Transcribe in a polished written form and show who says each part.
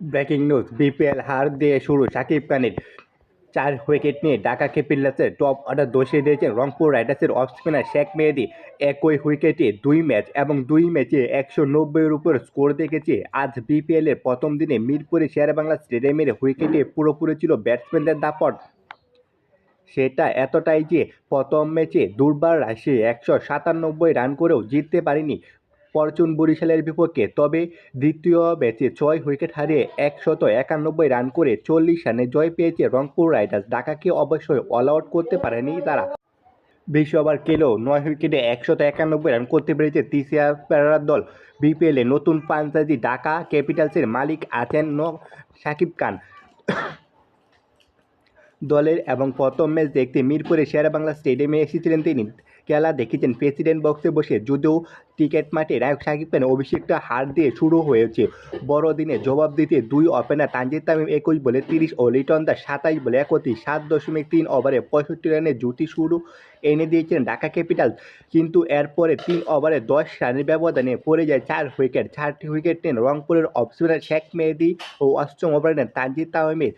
Speaker 1: Breaking news, BPL হার দিয়ে শুরু শাকিব খানের। 4 উইকেট নিয়ে ঢাকা ক্যাপিটালসের টপ অর্ডার ধসিয়ে দিয়েছেন রংপুর রাইডার্সের অফ স্পিনার শেখ মেহেদী। একই উইকেটে 2 ম্যাচ এবং 2 ম্যাচে 190-এর উপর স্কোর দেখেছে। আজ বিপিএলের প্রথম দিনে মিরপুরে শেরেবাংলা স্টেডিয়ামের উইকেটে পুরোপুরি ছিল ব্যাটসম্যানদের দাপট। সেটা এতটাই যে প্রথম ম্যাচে দুর্বার রাশি 197 রান করেও জিততে পারেনি ফরচুন বরিশালের বিপক্ষে। তবে দ্বিতীয় ম্যাচে 6 উইকেট হারিয়ে 191 রান করে 40 রানে জয় পেয়েছে রংপুর রাইডার্স। ঢাকাকে অবশ্যই অল আউট করতে পারেনি তারা। 20 ওভার খেলেও 9 উইকেটে 191 রান করতে পেরেছে তিসিয়া পেরার দল। বিপিএলে নতুন ফ্রাঞ্চাইজি ঢাকা ক্যাপিটালসের মালিক আছেন শাকিব খান। দলের এবং প্রথম ম্যাচ দেখতে মিরপুরে শেরেবাংলা স্টেডিয়ামে এসেছিলেন তিনি। খেলা দেখেছেন প্রেসিডেন্ট বক্সে বসে। যদিও ক্রিকেট মাঠে নায়ক শাকিব খানের অভিষেকটা হার দিয়ে শুরু হয়েছে। বড়দিনে জবাব দিতে দুই ওপেনার তানজিদ তামিম 21 বলে 30 ও লিটন দাস 27 বলে 31, 7.3 ওভারে 65 রানের জুটি শুরু এনে দিয়েছিলেন ঢাকা ক্যাপিটালস। কিন্তু এরপরে 3 ওভারে 10 রানের ব্যবধানে পড়ে যায় 4 উইকেট। 4টি উইকেট নেন রংপুরের অফ স্পিনার শেখ মেহেদী ও অষ্টম ওভারে নেন তানজিদ তামিমের।